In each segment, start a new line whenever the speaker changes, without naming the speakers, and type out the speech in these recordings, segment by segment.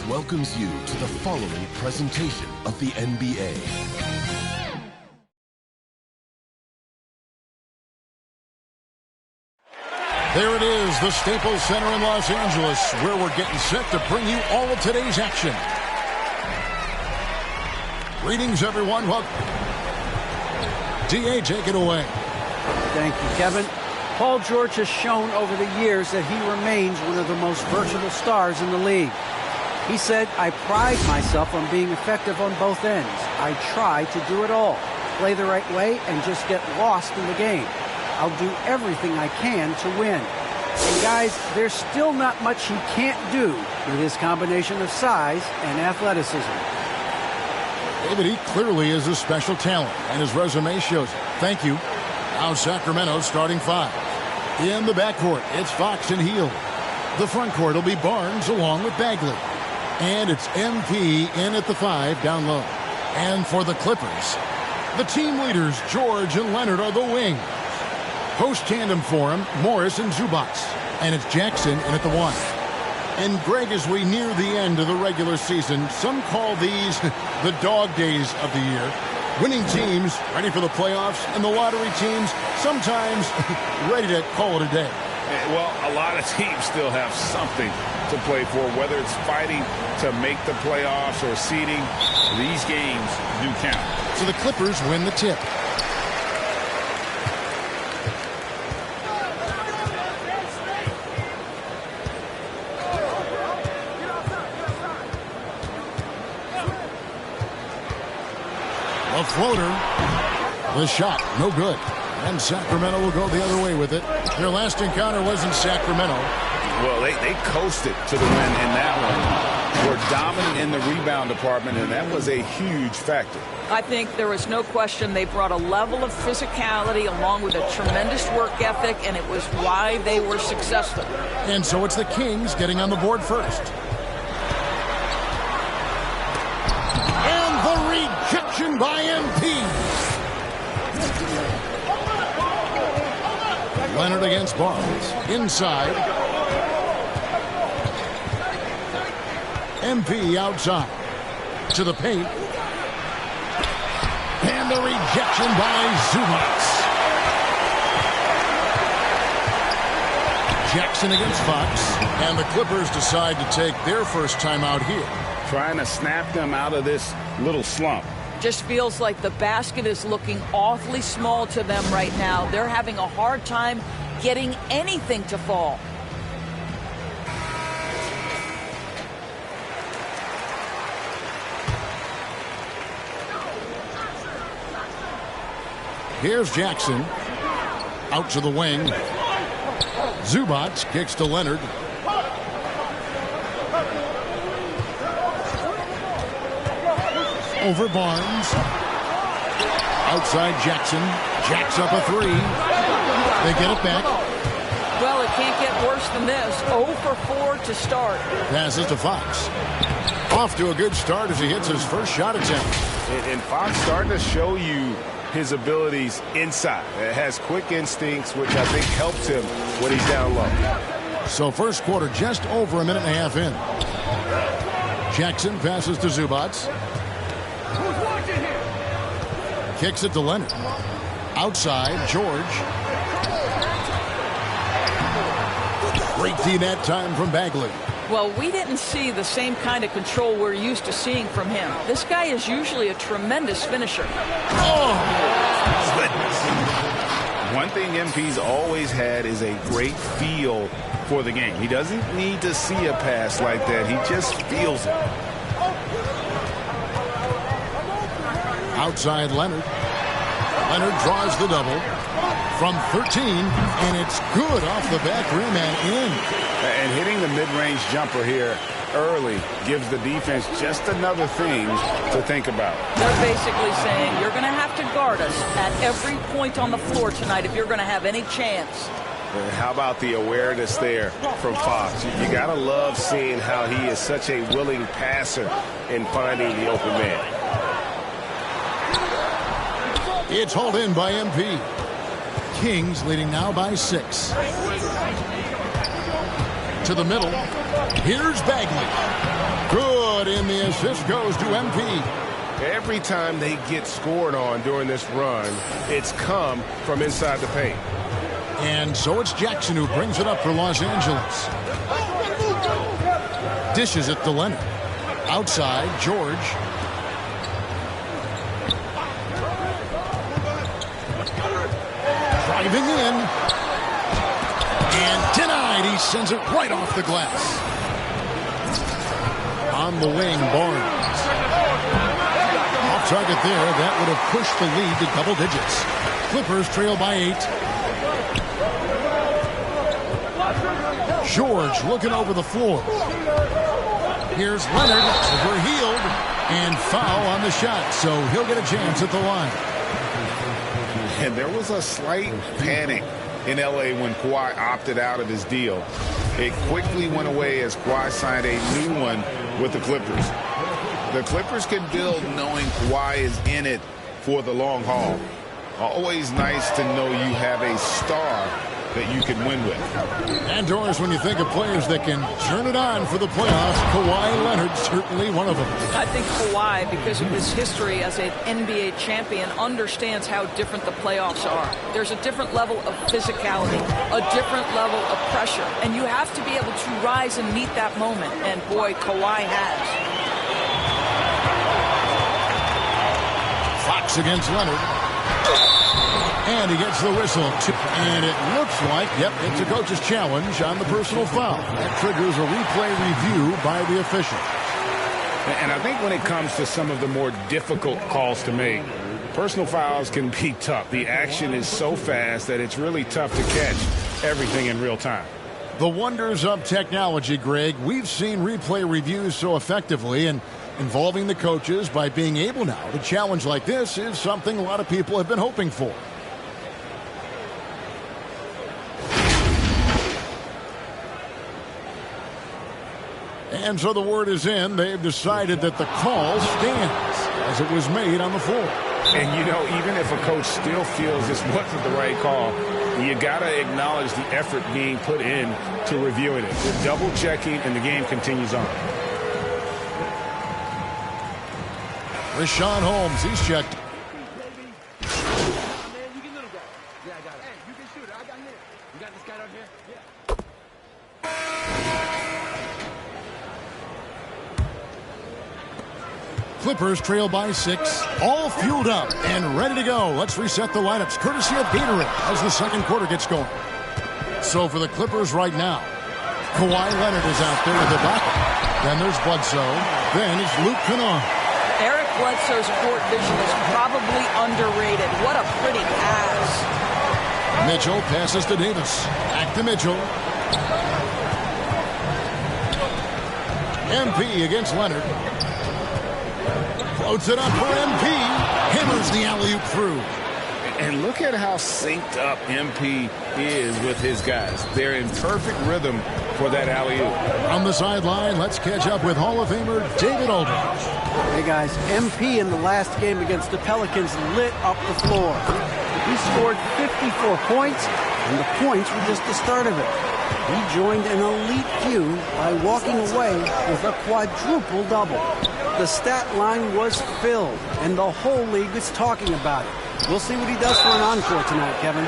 welcomes you to the following presentation of the NBA.
There it is, the Staples Center in Los Angeles, where we're getting set to bring you all of today's action. Greetings, everyone. Welcome. D.A., take it away.
Thank you, Kevin. Paul George has shown over the years that he remains one of the most versatile stars in the league. He said, "I pride myself on being effective on both ends. I try to do it all, play the right way, and just get lost in the game. I'll do everything I can to win." And guys, there's still not much he can't do with his combination of size and athleticism.
David, he clearly is a special talent, and his resume shows it. Thank you. Now Sacramento starting five. In the backcourt, it's Fox and Hield. The front court will be Barnes along with Bagley. And it's MP in at the five down low. And for the Clippers, the team leaders George and Leonard are the wings. Post tandem for him, Morris and Zubac. And it's Jackson in at the one. And Greg, as we near the end of the regular season, some call these the dog days of the year. Winning teams ready for the playoffs, and the lottery teams sometimes ready to call it a day.
Well, a lot of teams still have something to play for, whether it's fighting to make the playoffs or seeding. These games do count.
So the Clippers win the tip. A floater. The shot, no good. And Sacramento will go the other way with it. Their last encounter was in Sacramento.
Well, they coasted to the win in that one. Were dominant in the rebound department, and that was a huge factor.
I think there was no question they brought a level of physicality along with a tremendous work ethic, and it was why they were successful.
And so it's the Kings getting on the board first. And the rejection by MP. Leonard against Barnes. Inside. MP outside. To the paint. And the rejection by Zubac. Jackson against Fox. And the Clippers decide to take their first time out here.
Trying to snap them out of this little slump.
Just feels like the basket is looking awfully small to them right now. They're having a hard time getting anything to fall.
Here's Jackson. Out to the wing. Zubac kicks to Leonard. Over Barnes. Outside Jackson. Jacks up a three. They get it back.
Well, it can't get worse than this. 0 for 4 to start.
Passes to Fox. Off to a good start as he hits his first shot attempt.
And Fox starting to show you his abilities inside. It has quick instincts, which I think helps him when he's down low.
So first quarter just over a minute and a half in. Jackson passes to Zubac. Kicks it to Leonard. Outside, George. Great D that time from Bagley.
Well, we didn't see the same kind of control we're used to seeing from him. This guy is usually a tremendous finisher.
Oh, goodness.
One thing MP's always had is a great feel for the game. He doesn't need to see a pass like that. He just feels it.
Outside Leonard. Leonard draws the double from 13, and it's good off the back rim and in.
And hitting the mid-range jumper here early gives the defense just another thing to think about.
They're basically saying you're going to have to guard us at every point on the floor tonight if you're going to have any chance.
How about the awareness there from Fox? You got to love seeing how he is such a willing passer in finding the open man.
It's hauled in by MP. Kings leading now by 6. To the middle. Here's Bagley. Good good, and the assist goes to MP.
Every time they get scored on during this run, it's come from inside the paint.
And so it's Jackson who brings it up for Los Angeles. Dishes it to Leonard. Outside, George. Driving in. And denied. He sends it right off the glass. On the wing, Barnes. Off target there. That would have pushed the lead to double digits. Clippers trail by 8. George looking over the floor. Here's Leonard, overhealed, and foul on the shot, so he'll get a chance at the line.
And there was a slight panic in L.A. when Kawhi opted out of his deal. It quickly went away as Kawhi signed a new one with the Clippers. The Clippers can build knowing Kawhi is in it for the long haul. Always nice to know you have a star that you can win with.
And Doris, when you think of players that can turn it on for the playoffs, Kawhi Leonard certainly one of them.
I think Kawhi, because of his history as an NBA champion, understands how different the playoffs are. There's a different level of physicality, a different level of pressure, and you have to be able to rise and meet that moment, and boy, Kawhi has.
Fox against Leonard. And he gets the whistle. And it looks like, yep, it's a coach's challenge on the personal foul. That triggers a replay review by the official.
And I think when it comes to some of the more difficult calls to make, personal fouls can be tough. The action is so fast that it's really tough to catch everything in real time.
The wonders of technology, Greg. We've seen replay reviews so effectively, and involving the coaches by being able now to challenge like this is something a lot of people have been hoping for. And so the word is in. They've decided that the call stands as it was made on the floor.
And, you know, even if a coach still feels this wasn't the right call, you got to acknowledge the effort being put in to reviewing it. They're double-checking, and the game continues on.
Richaun Holmes, he's checked. Clippers trail by 6, all fueled up and ready to go. Let's reset the lineups, courtesy of Gatorade, as the second quarter gets going. So for the Clippers right now, Kawhi Leonard is out there with the back. Then there's Bledsoe. Then it's Luke Kennard.
Eric Bledsoe's court vision is probably underrated. What a pretty pass.
Mitchell passes to Davis. Back to Mitchell. MP against Leonard. Floats it up for MP. Hammers the alley-oop through.
And look at how synced up MP is with his guys. They're in perfect rhythm for that alley-oop.
On the sideline, let's catch up with Hall of Famer David Aldridge.
Hey, guys, MP in the last game against the Pelicans lit up the floor. He scored 54 points, and the points were just the start of it. He joined an elite few by walking away with a quadruple double. The stat line was filled, and the whole league is talking about it. We'll see what he does for an encore tonight, Kevin.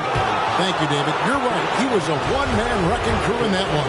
Thank you, David. You're right. He was a one-man wrecking crew in that one.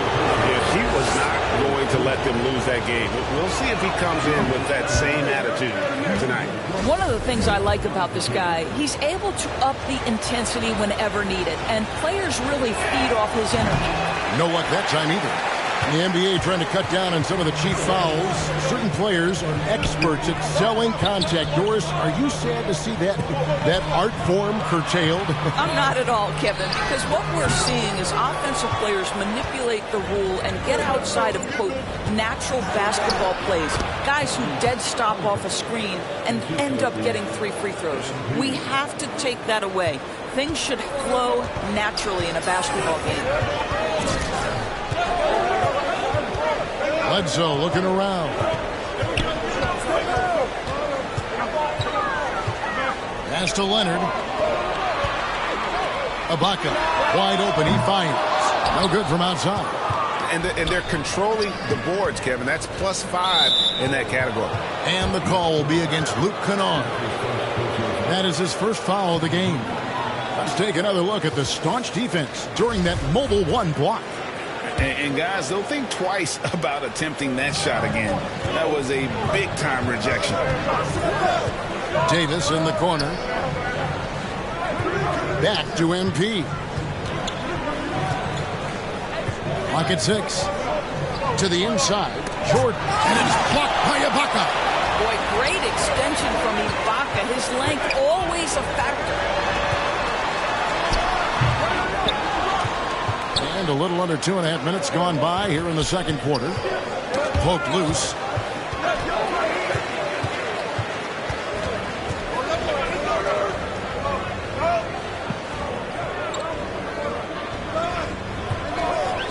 Yeah, he was not going to let them lose that game. We'll see if he comes in with that same attitude tonight.
One of the things I like about this guy, he's able to up the intensity whenever needed, and players really feed off his energy.
No luck that time either. The NBA trying to cut down on some of the cheap fouls. Certain players are experts at selling contact. Doris, are you sad to see that art form curtailed?
I'm not at all, Kevin, because what we're seeing is offensive players manipulate the rule and get outside of, quote, natural basketball plays. Guys who dead stop off a screen and end up getting 3 free throws. We have to take that away. Things should flow naturally in a basketball game.
Bledsoe looking around. Pass to Leonard. Ibaka wide open. He fires. No good from outside.
And they're controlling the boards, Kevin. That's +5 in that category.
And the call will be against Luke Kennard. That is his first foul of the game. Let's take another look at the staunch defense during that mobile one block.
And guys, don't think twice about attempting that shot again. That was a big-time rejection.
Davis in the corner. Back to MP. Lock at 6. To the inside. Jordan. And it's blocked by Ibaka.
Boy, great extension from Ibaka. His length always a factor.
And a little under 2.5 minutes gone by here in the second quarter. Poked loose.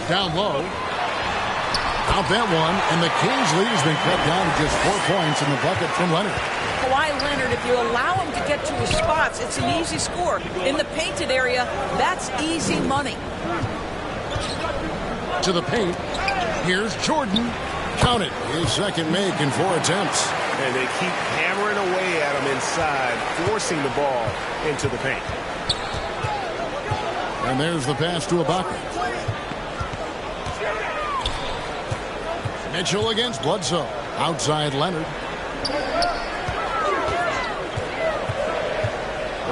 Down low. Out that one, and the Kings' lead has been cut down to just 4 points in the bucket from Leonard.
Kawhi Leonard, if you allow him to get to his spots, it's an easy score. In the painted area, that's easy money.
To the paint. Here's Jordan. Count it. His second make in 4 attempts.
And they keep hammering away at him inside, forcing the ball into the paint.
And there's the pass to Ibaka. Mitchell against Bledsoe. Outside Leonard.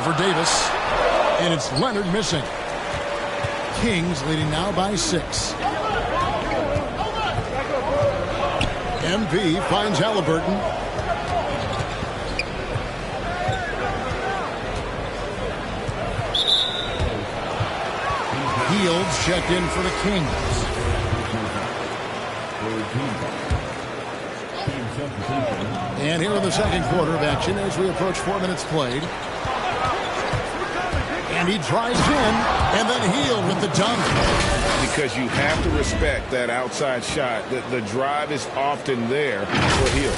For Davis. And it's Leonard missing. Kings leading now by 6. MP finds Halliburton. Fields checked in for the Kings. And here in the second quarter of action as we approach 4 minutes played. And he drives in, and then Hield with the dunk.
Because you have to respect that outside shot. The drive is often there for Hield.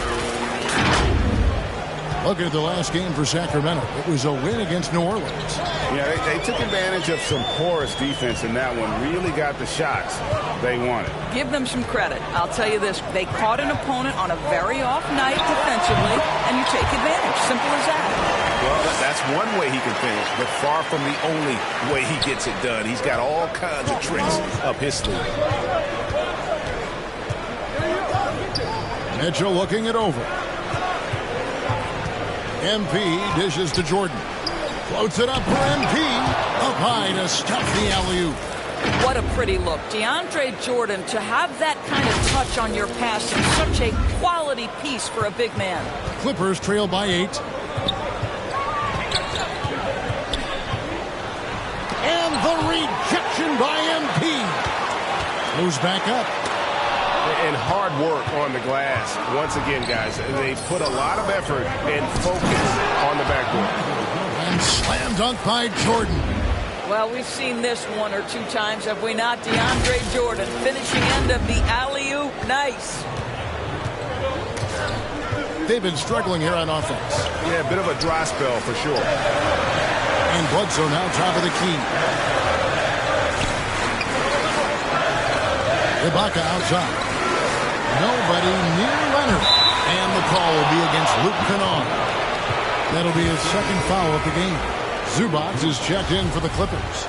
Look at the last game for Sacramento. It was a win against New Orleans.
Yeah, they took advantage of some porous defense in that one. Really got the shots they wanted.
Give them some credit. I'll tell you this. They caught an opponent on a very off night defensively, and you take advantage. Simple as that.
Well, that's one way he can finish, but far from the only way he gets it done. He's got all kinds of tricks up his sleeve.
Mitchell looking it over. MP dishes to Jordan. Floats it up for MP. Up high to stuff the alley-oop.
What a pretty look. DeAndre Jordan, to have that kind of touch on your pass is such a quality piece for a big man.
Clippers trail by 8. And the rejection by MP. Moves back up.
And hard work on the glass. Once again, guys, they put a lot of effort and focus on the backboard.
And slam dunk by Jordan.
Well, we've seen this 1 or 2 times, have we not? DeAndre Jordan, finishing end of the alley-oop. Nice.
They've been struggling here on offense.
Yeah, a bit of a dry spell for sure.
And Bledsoe now top of the key. Ibaka outside. Nobody near Leonard. And the call will be against Luke Kennard. That'll be his second foul of the game. Zubac is checked in for the Clippers.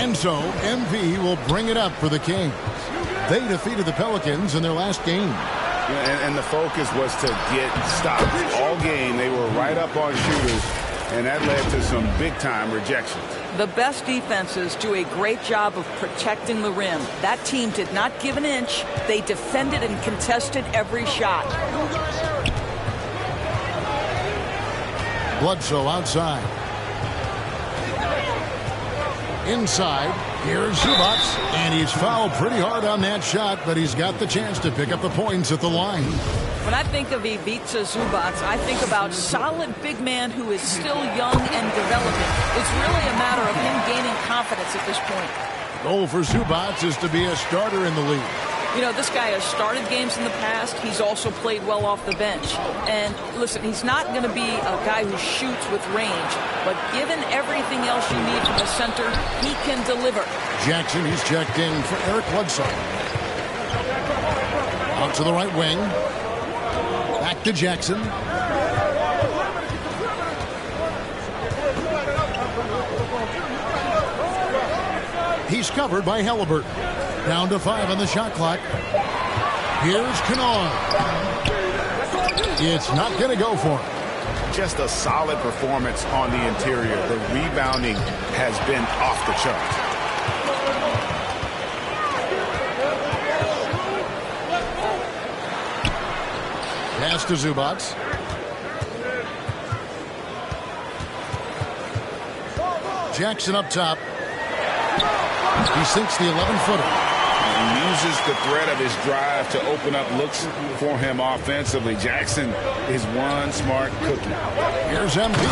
And so MP will bring it up for the Kings. They defeated the Pelicans in their last game.
And the focus was to get stops. All game, they were right up on shooters, and that led to some big-time rejections.
The best defenses do a great job of protecting the rim. That team did not give an inch. They defended and contested every shot.
Bledsoe outside. Inside. Here's Zubac. And he's fouled pretty hard on that shot, but he's got the chance to pick up the points at the line.
When I think of Ivica Zubac, I think about solid big man who is still young and developing. It's really a matter of him gaining confidence at this point.
Goal for Zubac is to be a starter in the league.
You know, this guy has started games in the past. He's also played well off the bench. And listen, he's not going to be a guy who shoots with range, but given everything else you need from the center, he can deliver.
Jackson, he's checked in for Eric Bledsoe. Out to the right wing. Back to Jackson. He's covered by Halliburton. Down to 5 on the shot clock. Here's Kennard. It's not going to go for him.
Just a solid performance on the interior. The rebounding has been off the charts.
Pass to Zubac. Jackson up top. He sinks the 11-footer.
He uses the threat of his drive to open up looks for him offensively. Jackson is one smart cookie.
Here's MP,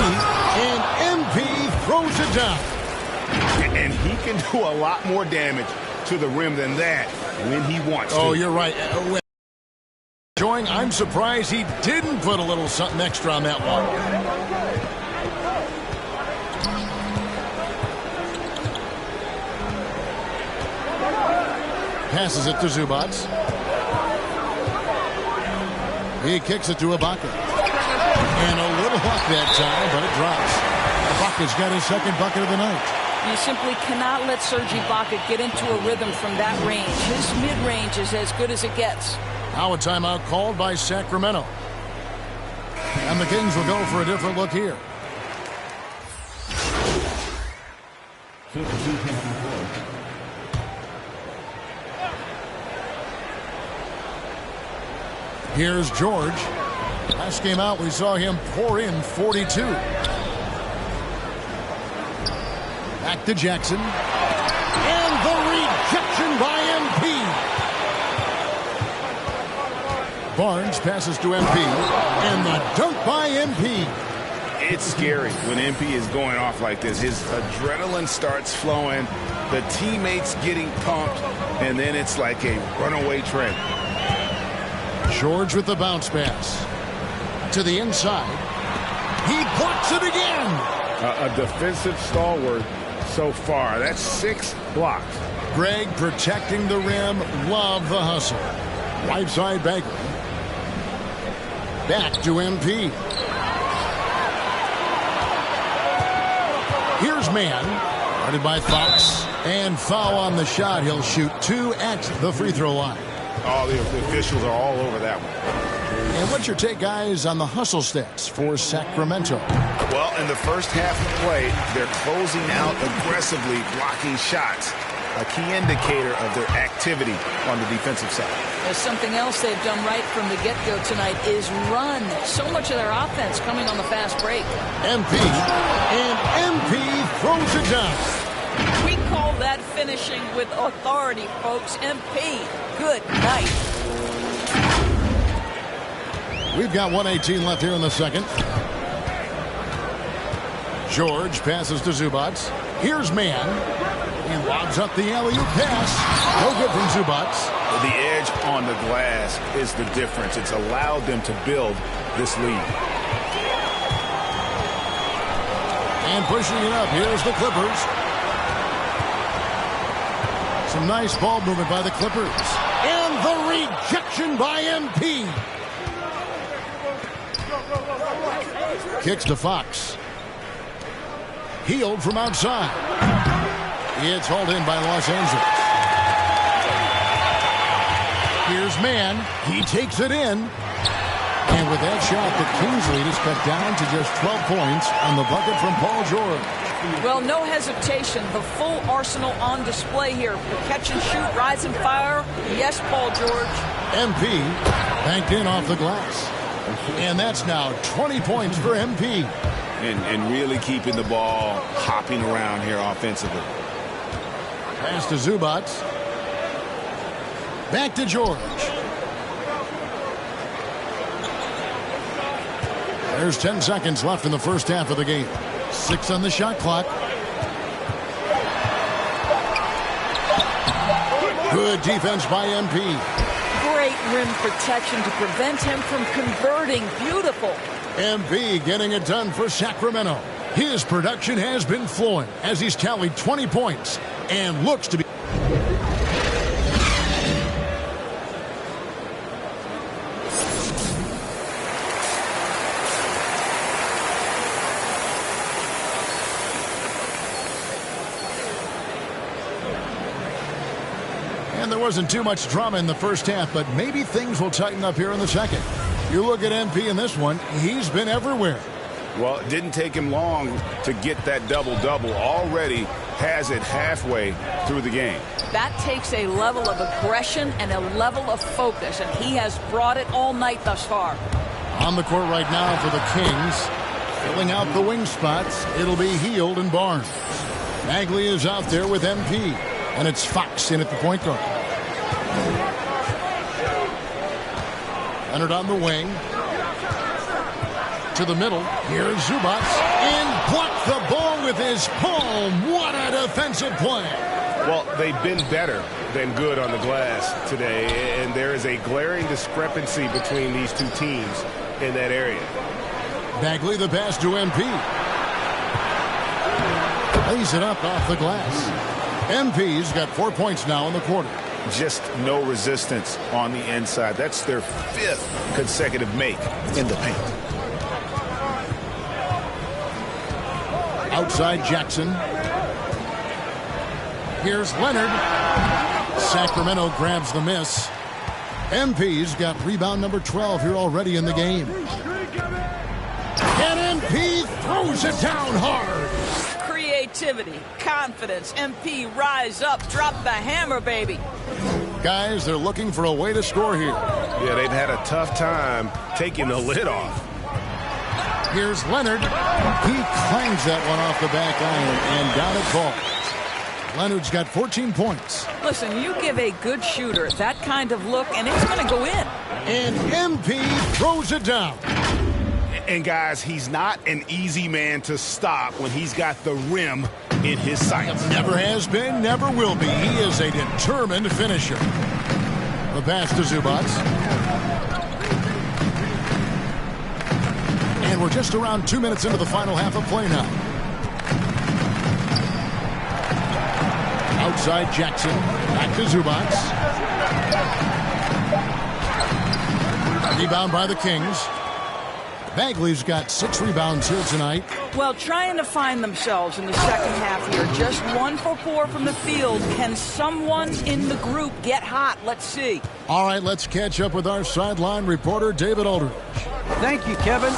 and MP throws it down.
And he can do a lot more damage to the rim than that when he wants to.
Oh, you're right. I'm surprised he didn't put a little something extra on that one. Passes it to Zubac. He kicks it to Ibaka. And a little luck that time, but it drops. Ibaka's got his second bucket of the night.
You simply cannot let Serge Ibaka get into a rhythm from that range. His mid-range is as good as it gets.
Now a timeout called by Sacramento. And the Kings will go for a different look here. Here's George. Last game out, we saw him pour in 42. Back to Jackson. And the rejection by MP. Barnes passes to MP. And the dunk by MP.
It's scary when MP is going off like this. His adrenaline starts flowing. The teammates getting pumped. And then it's like a runaway train.
George with the bounce pass. To the inside. He blocks it again.
A defensive stalwart so far. That's 6 blocks.
Greg protecting the rim. Love the hustle. Right side Bagley. Back to MP. Here's man. Guarded by Fox. And foul on the shot. He'll shoot 2 at the free throw line.
Oh, the officials are all over that one.
And what's your take, guys, on the hustle stats for Sacramento?
Well, in the first half of play, they're closing out aggressively, blocking shots. A key indicator of their activity on the defensive side.
There's something else they've done right from the get-go tonight is run. So much of their offense coming on the fast break.
MP. And MP throws it down.
We call that finishing with authority, folks. MP, good night.
We've got 1:18 left here in the second. George passes to Zubac. Here's man. He lobs up the alley-oop pass. No good from Zubac.
The edge on the glass is the difference. It's allowed them to build this lead.
And pushing it up. Here's the Clippers. Some nice ball movement by the Clippers. And the rejection by MP. Kicks to Fox. Healed from outside. It's hauled in by Los Angeles. Here's man. He takes it in. And with that shot, the Kings lead is cut down to just 12 points on the bucket from Paul George.
Well, no hesitation. The full arsenal on display here. The catch and shoot, rise and fire. Yes, Paul George.
MP banked in off the glass. And that's now 20 points for MP.
And really keeping the ball hopping around here offensively.
Pass to Zubac. Back to George. There's 10 seconds left in the first half of the game. 6 on the shot clock. Good defense by MP.
rim protection to prevent him from converting. Beautiful.
MP getting it done for Sacramento. His production has been flowing as he's tallied 20 points and looks to be... And there wasn't too much drama in the first half, but maybe things will tighten up here in the second. You look at MP in this one, he's been everywhere.
Well, it didn't take him long to get that double-double. Already has it halfway through the game.
That takes a level of aggression and a level of focus, and he has brought it all night thus far.
On the court right now for the Kings. Filling out the wing spots, it'll be Hield and Barnes. Bagley is out there with MP, and it's Fox in at the point guard. Leonard on the wing. To the middle. Here's Zubac. And blocked the ball with his palm. What a defensive play.
Well, they've been better than good on the glass today, and there is a glaring discrepancy between these two teams in that area.
Bagley the pass to MP. Lays it up off the glass. MP's got 4 points now in the quarter.
Just no resistance on the inside. That's their 5th consecutive make in the paint.
Outside Jackson. Here's Leonard. Sacramento grabs the miss. MP's got rebound number 12 here already in the game. And MP throws it down hard.
Creativity, confidence, MP rise up, drop the hammer, baby.
Guys, they're looking for a way to score here.
Yeah, they've had a tough time taking the lid off.
Here's Leonard. He clangs that one off the back iron and down it falls. Leonard's got 14 points.
Listen, you give a good shooter that kind of look, and it's going to go in.
And MP throws it down.
And guys, he's not an easy man to stop when he's got the rim in his sights.
Never has been, never will be. He is a determined finisher. The pass to Zubac. And we're just around 2 minutes into the final half of play now. Outside Jackson. Back to Zubac. Rebound by the Kings. Bagley's got 6 rebounds here tonight.
Well, trying to find themselves in the second half here. Just 1 for 4 from the field. Can someone in the group get hot? Let's see.
All right, let's catch up with our sideline reporter, David Aldridge.
Thank you, Kevin.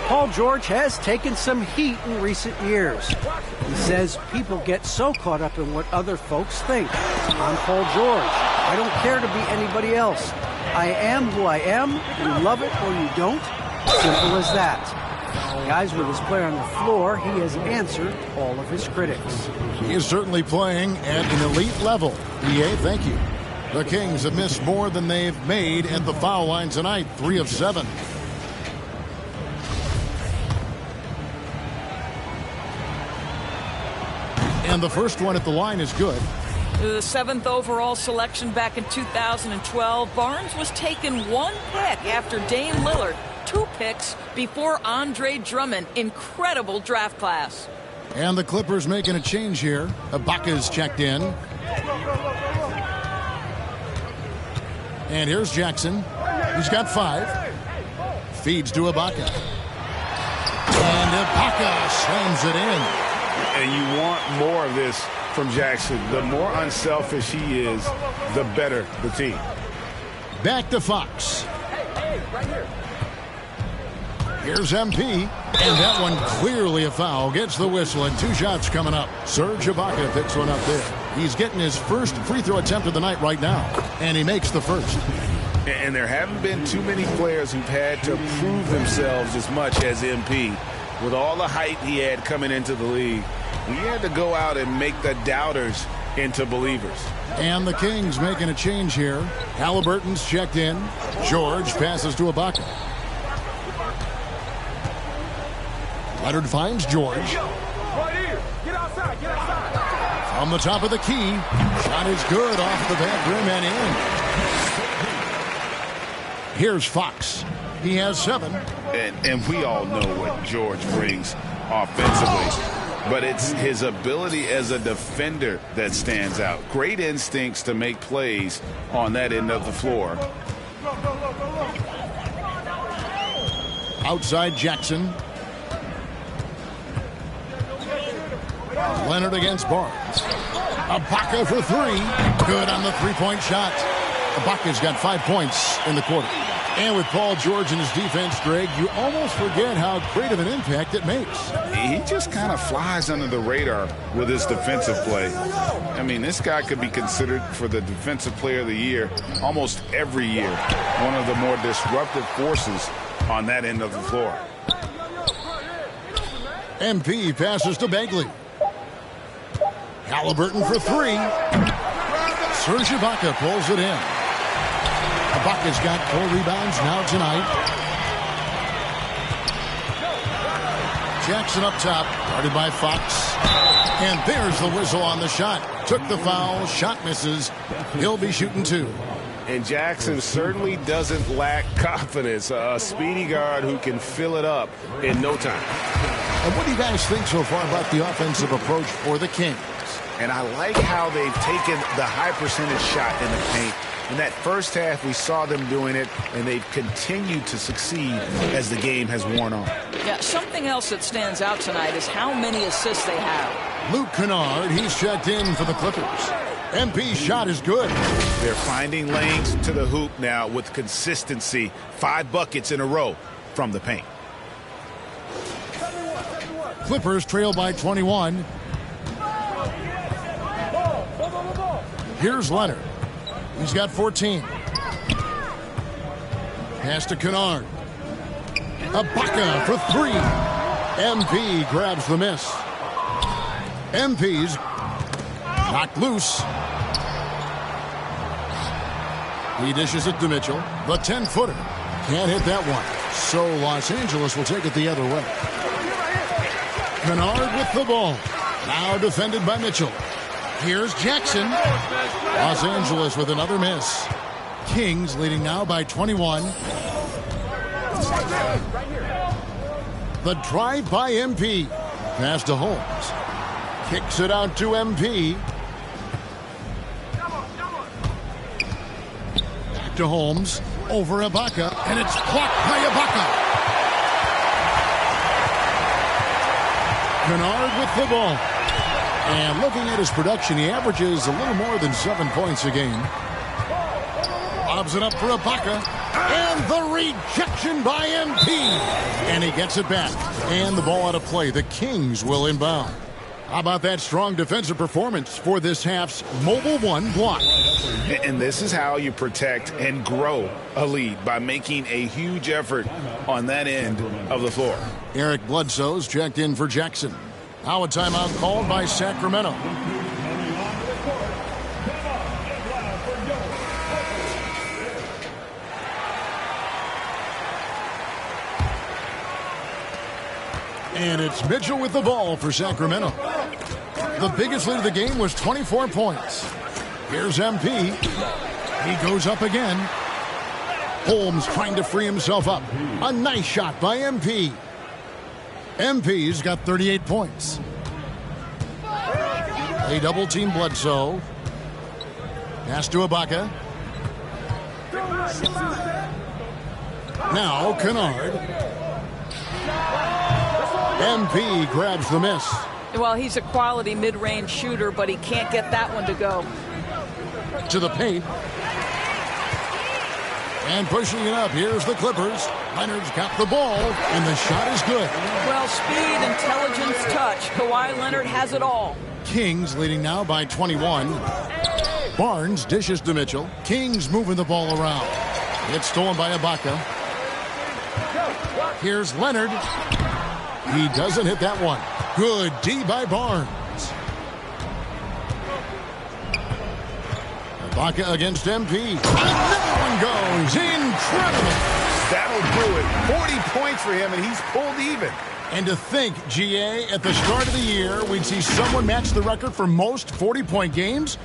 Paul George has taken some heat in recent years. He says people get so caught up in what other folks think. I'm Paul George. I don't care to be anybody else. I am who I am. You love it or you don't. Simple as that. Guys, with his play on the floor, he has answered all of his critics.
He is certainly playing at an elite level. EA, thank you. The Kings have missed more than they've made at the foul line tonight, 3 of 7. And the first one at the line is good.
The 7th overall selection back in 2012. Barnes was taken 1 pick after Dame Lillard. 2 picks before Andre Drummond. Incredible draft class.
And the Clippers making a change here. Ibaka's checked in. And here's Jackson. He's got 5. Feeds to Ibaka. And Ibaka slams it in.
And you want more of this from Jackson. The more unselfish he is, the better the team.
Back to Fox. Here's MP, and that one clearly a foul. Gets the whistle, and 2 shots coming up. Serge Ibaka picks one up there. He's getting his first free throw attempt of the night right now, and he makes the first.
And there haven't been too many players who've had to prove themselves as much as MP. With all the hype he had coming into the league, he had to go out and make the doubters into believers.
And the Kings making a change here. Halliburton's checked in. George passes to Ibaka. Leonard finds George. From the top of the key. Shot is good off the back rim and Here's Fox. He has 7.
And we all know what George brings offensively. But it's his ability as a defender that stands out. Great instincts to make plays on that end of the floor.
Outside Jackson. Leonard against Barnes. Ibaka for 3. Good on the three-point shot. Ibaka's got 5 points in the quarter. And with Paul George and his defense, Greg, you almost forget how great of an impact it makes.
He just kind of flies under the radar with his defensive play. I mean, this guy could be considered for the Defensive Player of the Year almost every year. One of the more disruptive forces on that end of the floor.
MP passes to Bagley. Halliburton for 3. Serge Ibaka pulls it in. Ibaka's got 4 rebounds now tonight. Jackson up top, guarded by Fox. And there's the whistle on the shot. Took the foul, shot misses. He'll be shooting 2.
And Jackson certainly doesn't lack confidence. A speedy guard who can fill it up in no time.
And what do you guys think so far about the offensive approach for the Kings?
And I like how they've taken the high percentage shot in the paint. In that first half, we saw them doing it, and they've continued to succeed as the game has worn on.
Yeah, something else that stands out tonight is how many assists they have.
Luke Kennard, he's checked in for the Clippers. MP's shot is good.
They're finding lanes to the hoop now with consistency. 5 buckets in a row from the paint.
Clippers trail by 21. Here's Leonard. He's got 14. Pass to Kennard. Ibaka for 3. MP grabs the miss. MP's knocked loose. He dishes it to Mitchell. The 10-footer. Can't hit that one. So Los Angeles will take it the other way. Kennard with the ball. Now defended by Mitchell. Here's Jackson. Los Angeles with another miss. Kings leading now by 21. The drive by MP. Pass to Holmes. Kicks it out to MP. Back to Holmes. Over Ibaka. And it's blocked by Ibaka. Kennard with the ball. And looking at his production, he averages a little more than 7 points a game. Lobs it up for Ibaka. And the rejection by MP. And he gets it back. And the ball out of play. The Kings will inbound. How about that strong defensive performance for this half's Mobile One block?
And this is how you protect and grow a lead, by making a huge effort on that end of the floor.
Eric Bledsoe's checked in for Jackson. Now a timeout called by Sacramento. And it's Mitchell with the ball for Sacramento. The biggest lead of the game was 24 points. Here's MP. He goes up again. Holmes trying to free himself up. A nice shot by MP. MP's got 38 points. They double-team Bledsoe. Pass to Ibaka. Now Kennard. MP grabs the miss.
Well, he's a quality mid-range shooter, but he can't get that one to go.
To the paint. And pushing it up, here's the Clippers. Leonard's got the ball, and the shot is good.
Well, speed, intelligence, touch. Kawhi Leonard has it all.
Kings leading now by 21. Barnes dishes to Mitchell. Kings moving the ball around. It's stolen by Ibaka. Here's Leonard. He doesn't hit that one. Good D by Barnes. Ibaka against MP. Another one goes. Incredible.
That'll do it. 40 points for him, and he's pulled even.
And to think, GA, at the start of the year, we'd see someone match the record for most 40-point games.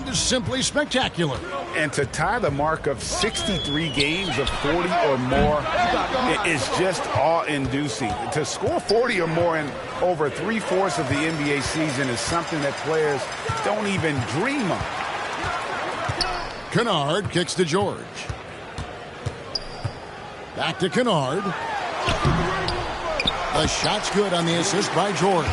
and simply spectacular.
And to tie the mark of 63 games of 40 or more is just awe-inducing. To score 40 or more in over 3/4 of the NBA season is something that players don't even dream of.
Kennard kicks to George. Back to Kennard. The shot's good on the assist by George.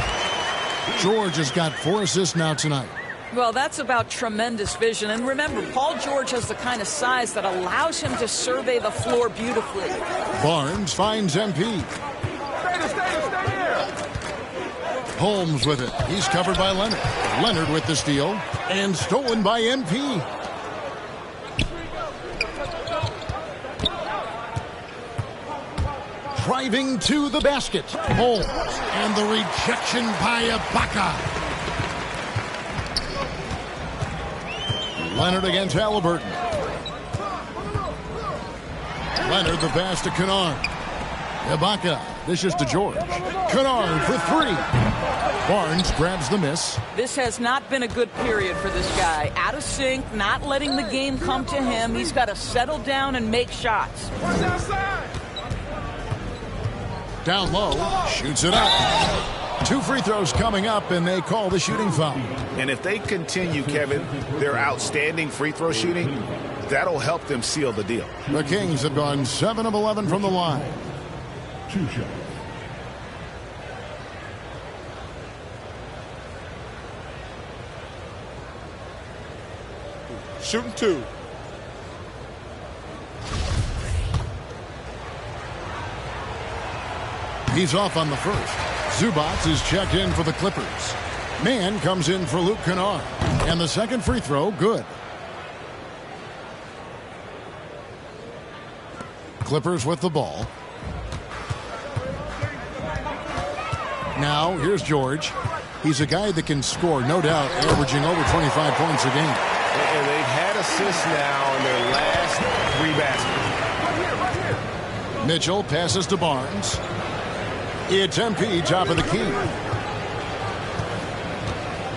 George has got 4 assists now tonight.
Well, that's about tremendous vision. And remember, Paul George has the kind of size that allows him to survey the floor beautifully.
Barnes finds MP. Holmes with it. He's covered by Leonard. Leonard with the steal. And stolen by MP. Driving to the basket. Holmes. And the rejection by Ibaka. Leonard against Halliburton. Leonard the pass to Kennard. Ibaka dishes to George. Kennard for 3. Barnes grabs the miss.
This has not been a good period for this guy. Out of sync, not letting the game come to him. He's got to settle down and make shots.
Down low, shoots it up. 2 free throws coming up, and they call the shooting foul.
And if they continue, Kevin, their outstanding free throw shooting, that'll help them seal the deal.
The Kings have gone 7 of 11 from the line.
2 shots.
Shooting 2.
He's off on the first. Zubac is checked in for the Clippers. Mann comes in for Luke Kennard. And the second free throw, good. Clippers with the ball. Now, here's George. He's a guy that can score, no doubt, averaging over 25 points a game.
And they've had assists now in their last 3 baskets.
Mitchell passes to Barnes. It's MP, top of the key.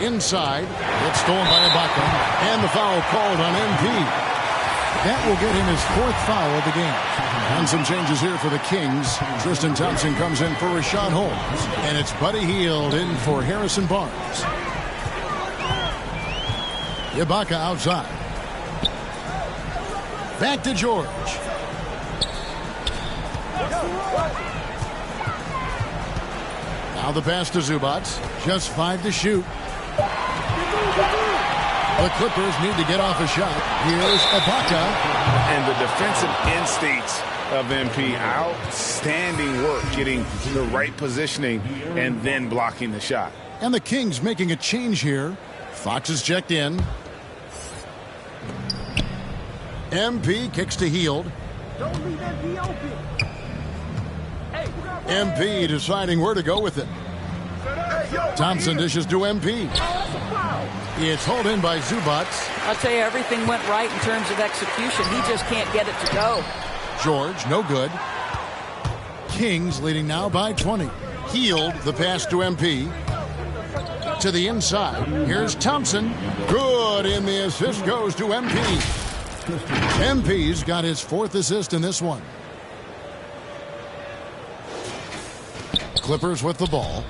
Inside, it's stolen by Ibaka, and the foul called on MP. That will get him his 4th foul of the game. And some changes here for the Kings. Tristan Thompson comes in for Rashad Holmes, and it's Buddy Hield in for Harrison Barnes. Ibaka outside. Back to George. Now the pass to Zubac. Just 5 to shoot. The Clippers need to get off a shot. Here's Ibaka.
And the defensive instincts of MP. Outstanding work getting the right positioning and then blocking the shot.
And the Kings making a change here. Fox is checked in. MP kicks to Hield.
Don't leave MP open.
MP deciding where to go with it. Thompson dishes to MP. It's hauled in by Zubac.
I'll tell you, everything went right in terms of execution. He just can't get it to go.
George, no good. Kings leading now by 20. Hield the pass to MP. To the inside. Here's Thompson. Good, and the assist goes to MP. MP's got his 4th assist in this one. Clippers with the ball.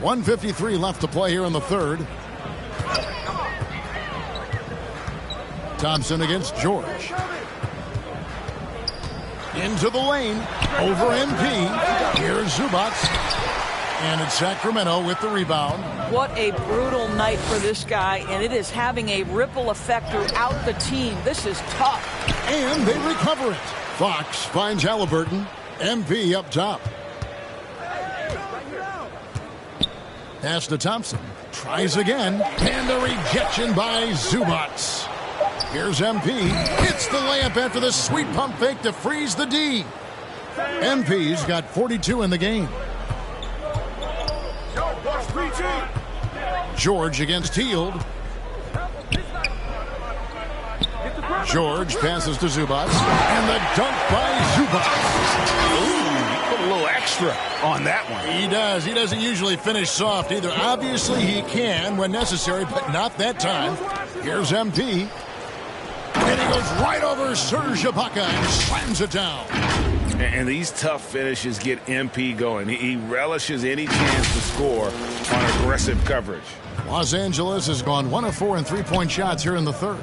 1:53 left to play here in the 3rd. Thompson against George. Into the lane. Over MP. Here's Zubac. And it's Sacramento with the rebound.
What a brutal night for this guy, and it is having a ripple effect throughout the team. This is tough.
And they recover it. Fox finds Halliburton. MP up top. Pass to Thompson. Tries again. And a rejection by Zubac. Here's MP. Hits the layup after the sweet pump fake to freeze the D. MP's got 42 in the game. George against Hield. George passes to Zubac, and the dunk by Zubac.
Ooh, put a little extra on that one.
He does. He doesn't usually finish soft either. Obviously, he can when necessary, but not that time. Here's MP. And he goes right over Serge Ibaka and slams it down.
And these tough finishes get MP going. He relishes any chance to score on aggressive coverage.
Los Angeles has gone 1 of 4 in three-point shots here in the third.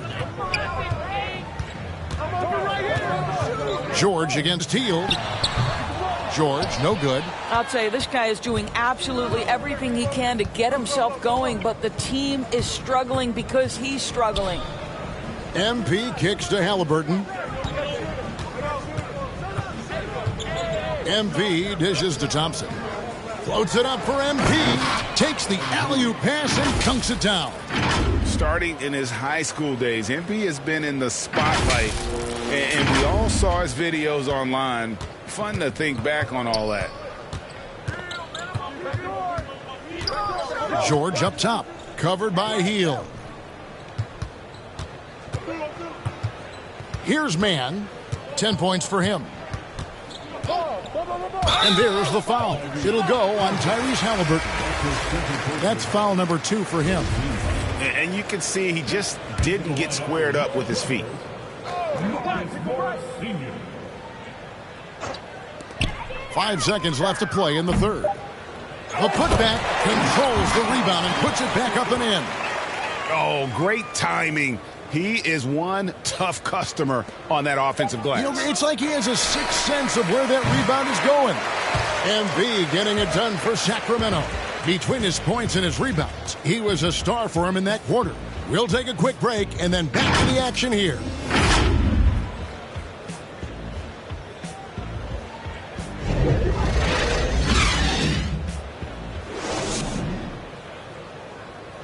George against Hield. George, no good.
I'll tell you, this guy is doing absolutely everything he can to get himself going, but the team is struggling because he's struggling.
MP kicks to Halliburton. MP dishes to Thompson. Floats it up for MP. Takes the alley-oop pass and dunks it down.
Starting in his high school days, MP has been in the spotlight, and we all saw his videos online. Fun to think back on all that.
George up top, covered by Hield. Here's Mann. 10 points for him. And there's the foul. It'll go on Tyrese Halliburton. That's foul number 2 for him.
And you can see he just didn't get squared up with his feet.
5 seconds left to play in the third. The putback controls the rebound and puts it back up and in.
Oh, great timing. He is one tough customer on that offensive glass.
You know, it's like he has a sixth sense of where that rebound is going. MB getting it done for Sacramento. Between his points and his rebounds, he was a star for him in that quarter. We'll take a quick break and then back to the action here.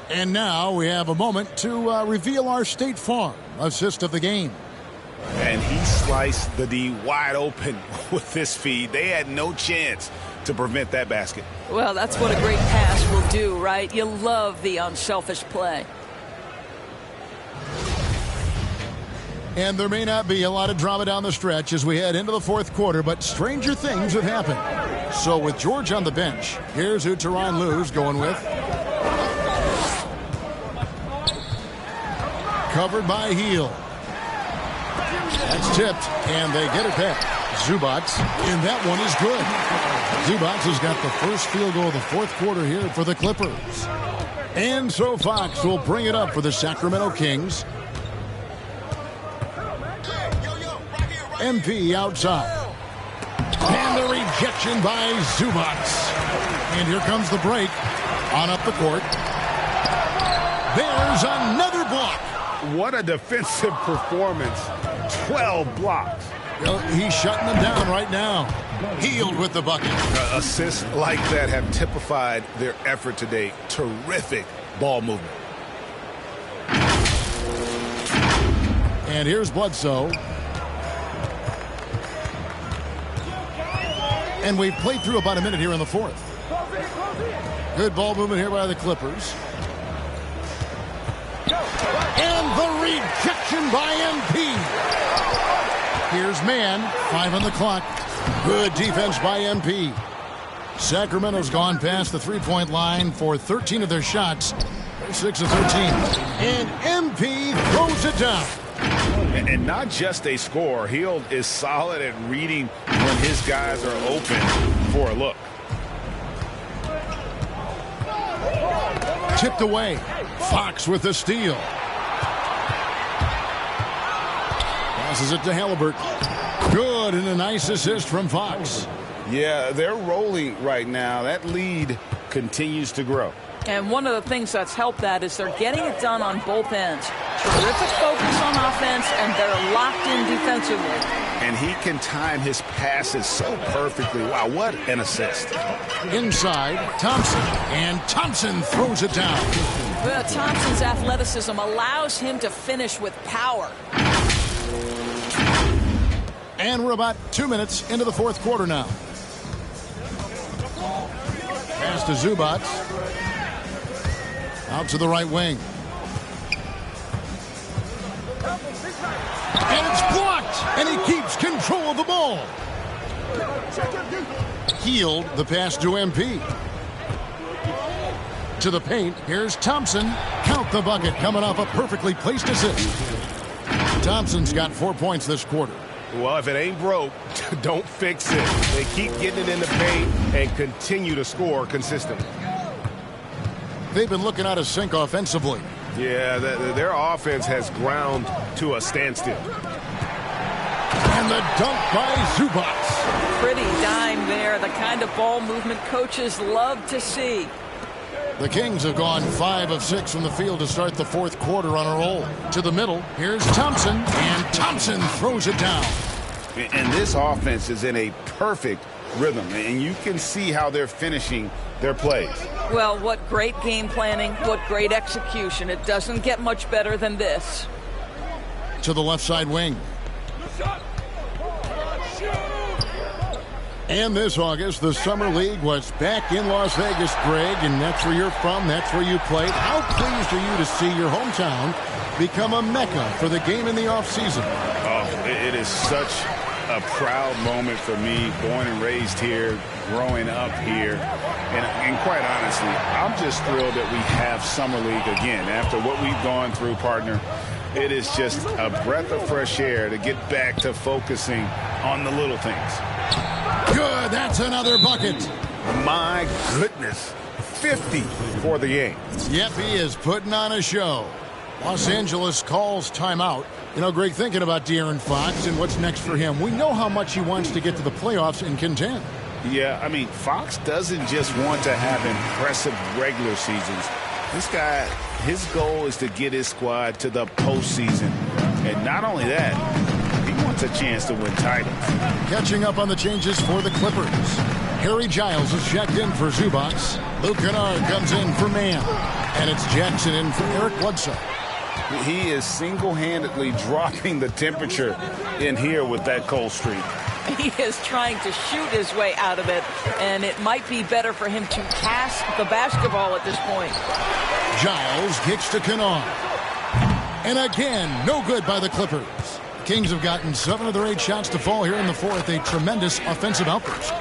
And now we have a moment to reveal our State Farm assist of the game.
And he sliced the D wide open with this feed. They had no chance to prevent that basket.
Well, that's what a great pass will do, right? You love the unselfish play.
And there may not be a lot of drama down the stretch as we head into the fourth quarter, but stranger things have happened. So with George on the bench, here's who Tyronn Lue's going with. Covered by Hield. That's tipped, and they get it back. Zubac, and that one is good. Zubac has got the first field goal of the fourth quarter here for the Clippers. And so Fox will bring it up for the Sacramento Kings. MP outside. And the rejection by Zubac. And here comes the break. On up the court. There's another block.
What a defensive performance. 12 blocks.
Well, he's shutting them down right now. Hield with the bucket.
Assists like that have typified their effort today. Terrific ball movement.
And here's Bledsoe. And we've played through about a minute here in the fourth. Good ball movement here by the Clippers. And the rejection by MP. Here's Mann. 5 on the clock. Good defense by MP. Sacramento's gone past the three-point line for 13 of their shots. They're 6 of 13. And MP throws it down.
And not just a score. Hield is solid at reading when his guys are open for a look.
Tipped away. Fox with the steal. Passes it to Halliburton. Good, and a nice assist from Fox.
Yeah, they're rolling right now. That lead continues to grow.
And one of the things that's helped that is they're getting it done on both ends. Terrific focus on offense, and they're locked in defensively.
And he can time his passes so perfectly. Wow, what an assist.
Inside, Thompson. And Thompson throws it down.
Well, Thompson's athleticism allows him to finish with power.
And we're about 2 minutes into the fourth quarter now. Pass to Zubac. Out to the right wing. And it's blocked. And he keeps control of the ball. Healed the pass to MP. To the paint. Here's Thompson. Count the bucket coming off a perfectly placed assist. Thompson's got 4 points this quarter.
Well, if it ain't broke, don't fix it. They keep getting it in the paint and continue to score consistently.
They've been looking out of sync offensively.
Yeah, their offense has ground to a standstill.
And the dunk by Zubac.
Pretty dime there, the kind of ball movement coaches love to see.
The Kings have gone 5 of 6 from the field to start the fourth quarter on a roll. To the middle, here's Thompson, and Thompson throws it down.
And this offense is in a perfect rhythm, and you can see how they're finishing their plays.
Well, what great game planning, what great execution. It doesn't get much better than this.
To the left side wing. And this August, the Summer League was back in Las Vegas, Greg, and that's where you're from, that's where you played. How pleased are you to see your hometown become a mecca for the game in the offseason?
Oh, it is such a proud moment for me, born and raised here, growing up here. And quite honestly, I'm just thrilled that we have Summer League again. After what we've gone through, partner, it is just a breath of fresh air to get back to focusing on the little things.
Good, that's another bucket.
My goodness, 50 for the game.
Yep, he is putting on a show. Los Angeles calls timeout. You know, Greg, thinking about De'Aaron Fox and what's next for him, we know how much he wants to get to the playoffs and contend.
Yeah, I mean, Fox doesn't just want to have impressive regular seasons. This guy, his goal is to get his squad to the postseason. And not only that, he wants a chance to win titles.
Catching up on the changes for the Clippers. Harry Giles is checked in for Zubac. Luke Kennard comes in for Mann. And it's Jackson in for Eric Bledsoe.
He is single-handedly dropping the temperature in here with that cold streak.
He is trying to shoot his way out of it, and it might be better for him to pass the basketball at this point.
Giles kicks to Kennard. And again, no good by the Clippers. Kings have gotten 7 of their 8 shots to fall here in the fourth. A tremendous offensive outburst.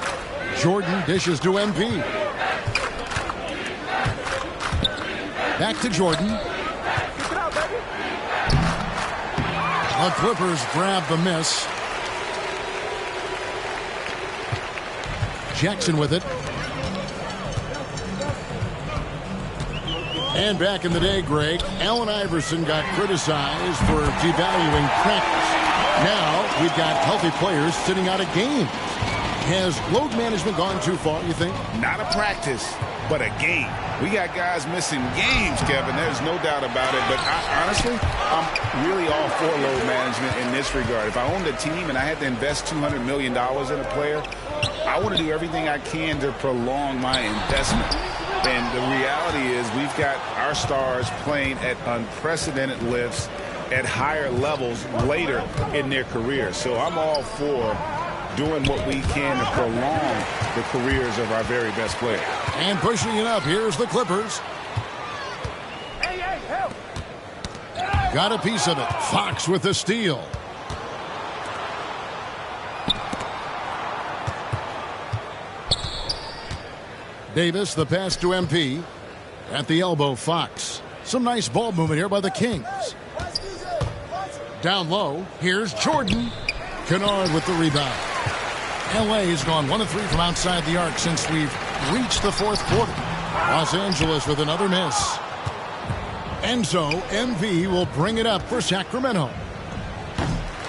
Jordan dishes to MP. Back to Jordan. The Clippers grab the miss. Jackson with it. And back in the day, Greg, Allen Iverson got criticized for devaluing practice. Now we've got healthy players sitting out of games. Has load management gone too far, you think?
Not a practice, but a game. We got guys missing games, Kevin. There's no doubt about it. But honestly, I'm really all for load management in this regard. If I owned a team and I had to invest $200 million in a player, I want to do everything I can to prolong my investment. And the reality is we've got our stars playing at unprecedented lifts at higher levels later in their careers. So I'm all for doing what we can to prolong the careers of our very best players.
And pushing it up, here's the Clippers. Got a piece of it. Fox with the steal. Davis, the pass to MP. At the elbow, Fox. Some nice ball movement here by the Kings. Down low, here's Jordan. Kennard with the rebound. LA has gone 1 of 3 from outside the arc since we've reached the fourth quarter. Los Angeles with another miss. And so MV will bring it up for Sacramento.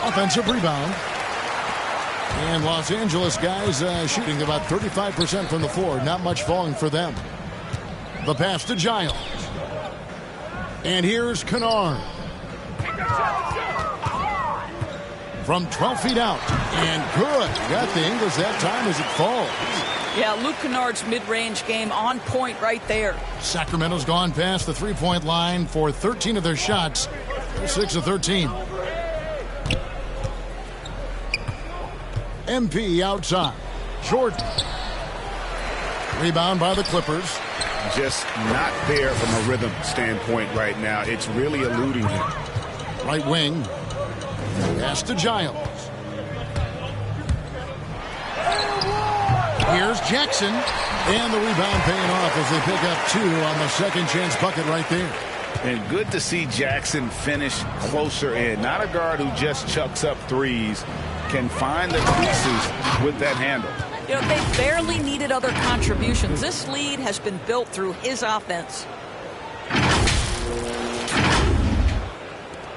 Offensive rebound. And Los Angeles guys shooting about 35% from the floor. Not much falling for them. The pass to Giles. And here's Kennard. From 12 feet out. And good. Got the English that time as it falls.
Yeah, Luke Kennard's mid-range game on point right there.
Sacramento's gone past the three-point line for 13 of their shots. 6 of 13. MP outside. Jordan. Rebound by the Clippers.
Just not there from a rhythm standpoint right now. It's really eluding him.
Right wing. Pass to Giles. Here's Jackson. And the rebound paying off as they pick up 2 on the second chance bucket right there.
And good to see Jackson finish closer in. Not a guard who just chucks up threes. Can find the creases with that handle.
You know, they barely needed other contributions. This lead has been built through his offense.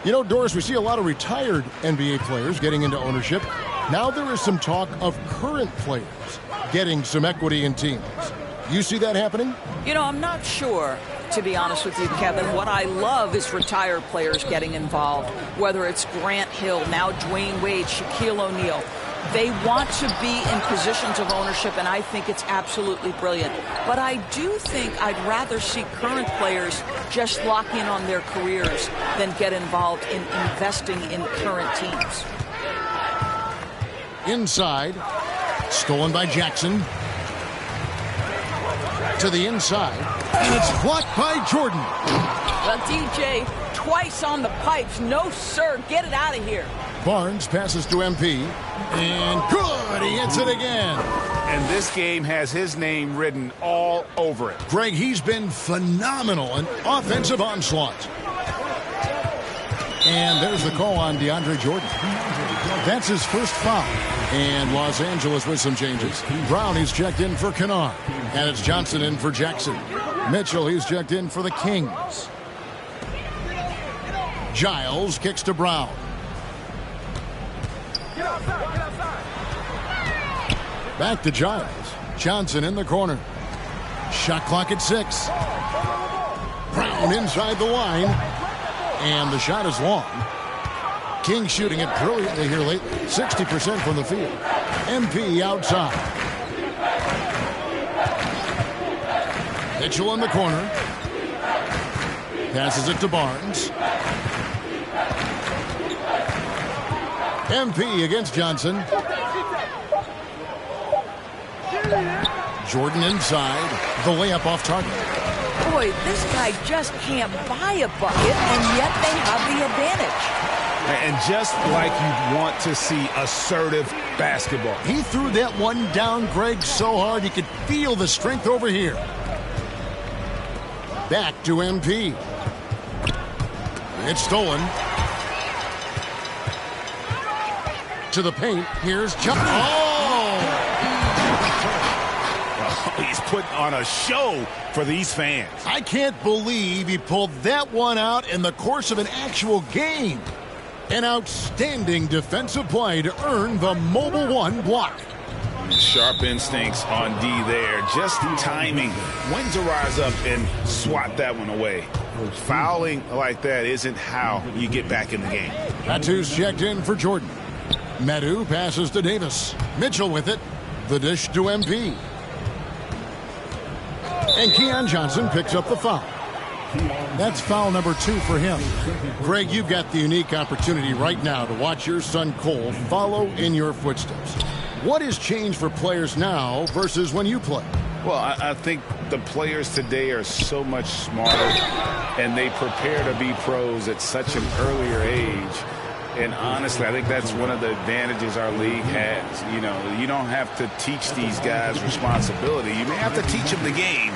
You know, Doris, we see a lot of retired NBA players getting into ownership. Now there is some talk of current players getting some equity in teams. You see that happening?
You know, I'm not sure, to be honest with you, Kevin. What I love is retired players getting involved, whether it's Grant Hill, now Dwayne Wade, Shaquille O'Neal. They want to be in positions of ownership, and I think it's absolutely brilliant. But I do think I'd rather see current players just lock in on their careers than get involved in investing in current teams.
Inside. Stolen by Jackson. To the inside. And it's blocked by Jordan.
Well, DJ, twice on the pipes. No, sir. Get it out of here.
Barnes passes to MP. And good. He hits it again.
And this game has his name written all over it.
Greg, he's been phenomenal. An offensive onslaught. And there's the call on DeAndre Jordan. That's his first foul. And Los Angeles with some changes. Brown, he's checked in for Kennard. And it's Johnson in for Jackson. Mitchell, he's checked in for the Kings. Giles kicks to Brown. Back to Giles. Johnson in the corner. Shot clock at 6. Brown inside the line. And the shot is long. King shooting it brilliantly here lately. 60% from the field. MP outside. Mitchell in the corner. Passes it to Barnes. MP against Johnson. Jordan inside. The layup off target.
Boy, this guy just can't buy a bucket, and yet they have the advantage.
And just like you want to see assertive basketball.
He threw that one down, Greg, so hard you could feel the strength over here. Back to MP. It's stolen. To the paint. Here's Chuck.
He's putting on a show for these fans.
I can't believe he pulled that one out in the course of an actual game. An outstanding defensive play to earn the Mobile One block.
Sharp instincts on D there. Just timing when to rise up and swat that one away. Fouling like that isn't how you get back in the game.
Tattoo's checked in for Jordan. Medu passes to Davis. Mitchell with it. The dish to MP. And Keon Johnson picks up the foul. That's foul number 2 for him. Greg, you've got the unique opportunity right now to watch your son Cole follow in your footsteps. What has changed for players now versus when you played?
Well, I think the players today are so much smarter, and they prepare to be pros at such an earlier age. And honestly, I think that's one of the advantages our league has. You know, you don't have to teach these guys responsibility. You may have to teach them the game,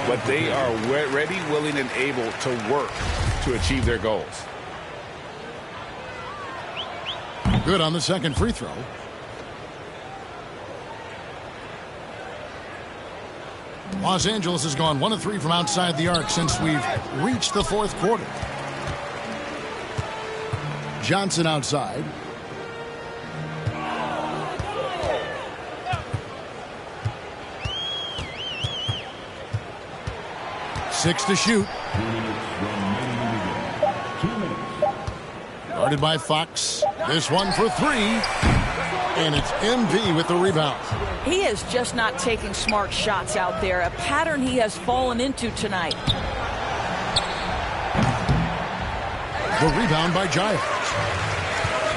but they are ready, willing, and able to work to achieve their goals.
Good on the second free throw. Los Angeles has gone 1 of 3 from outside the arc since we've reached the fourth quarter. Johnson outside. Six to shoot. Guarded by Fox. This one for 3. And it's MV with the rebound.
He is just not taking smart shots out there, a pattern he has fallen into tonight.
The rebound by Giles.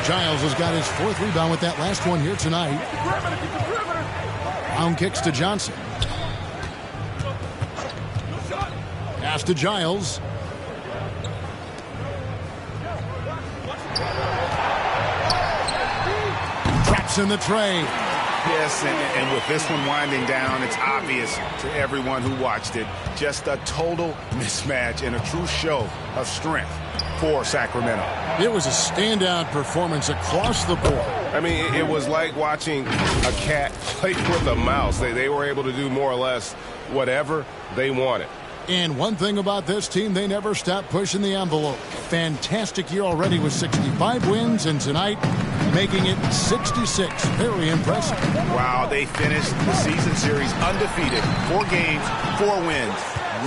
Giles has got his 4th rebound with that last one here tonight. Brown kicks to Johnson. Pass to Giles. Drops in the tray.
Yes, and with this one winding down, it's obvious to everyone who watched it. Just a total mismatch and a true show of strength for Sacramento.
It was a standout performance across the board.
I mean, it was like watching a cat play with a mouse. They were able to do more or less whatever they wanted.
And one thing about this team, they never stop pushing the envelope. Fantastic year already with 65 wins, and tonight making it 66. Very impressive.
Wow, they finished the season series undefeated. 4 games, 4 wins,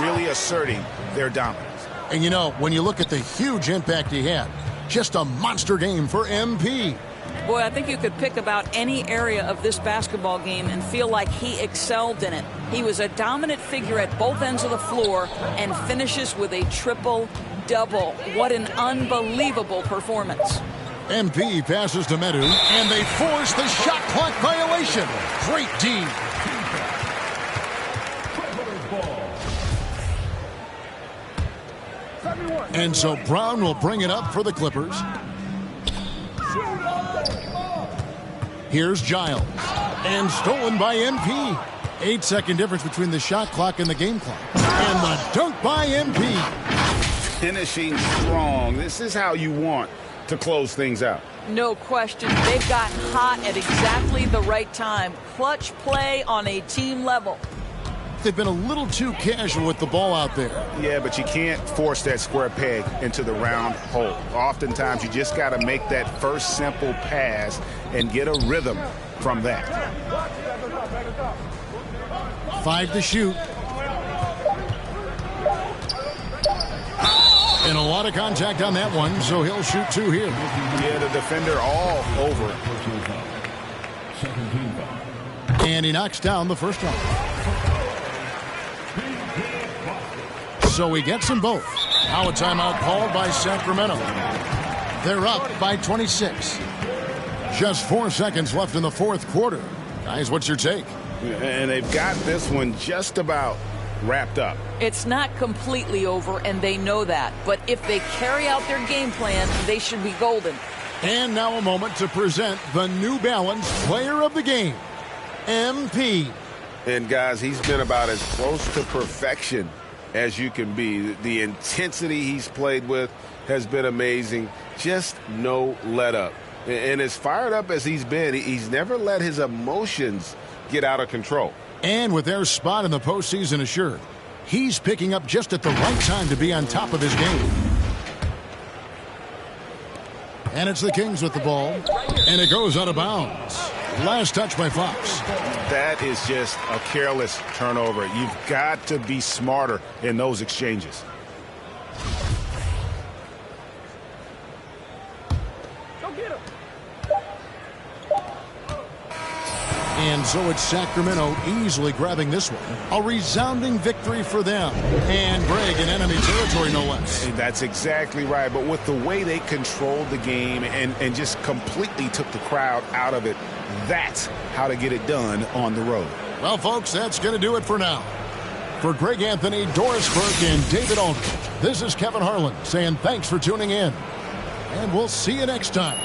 really asserting their dominance.
And you know, when you look at the huge impact he had, just a monster game for MP.
Boy, I think you could pick about any area of this basketball game and feel like he excelled in it. He was a dominant figure at both ends of the floor and finishes with a triple-double. What an unbelievable performance.
MP passes to Medu, and they force the shot clock violation. Great D. And so Brown will bring it up for the Clippers. Here's Giles. And stolen by MP. 8-second difference between the shot clock and the game clock. And the dunk by MP.
Finishing strong. This is how you want to close things out.
No question. They've gotten hot at exactly the right time. Clutch play on a team level.
They've been a little too casual with the ball out there.
Yeah, but you can't force that square peg into the round hole. Oftentimes, you just got to make that first simple pass and get a rhythm from that.
5 to shoot. And a lot of contact on that one, so he'll shoot 2 here.
Yeah, the defender all over it.
And he knocks down the first one. So he gets them both. Now a timeout called by Sacramento. They're up by 26. Just 4 seconds left in the fourth quarter. Guys, what's your take?
And they've got this one just about wrapped up.
It's not completely over, and they know that. But if they carry out their game plan, they should be golden.
And now a moment to present the New Balance Player of the Game, MP.
And, guys, he's been about as close to perfection as you can be. The intensity he's played with has been amazing. Just no let up. And as fired up as he's been, he's never let his emotions get out of control.
And with their spot in the postseason assured, he's picking up just at the right time to be on top of his game. And it's the Kings with the ball, and it goes out of bounds. Last touch by Fox.
That is just a careless turnover. You've got to be smarter in those exchanges.
And so it's Sacramento easily grabbing this one. A resounding victory for them. And Greg in enemy territory, no less.
That's exactly right. But with the way they controlled the game and just completely took the crowd out of it, that's how to get it done on the road.
Well, folks, that's going to do it for now. For Greg Anthony, Doris Burke, and David Aldridge, this is Kevin Harlan saying thanks for tuning in. And we'll see you next time.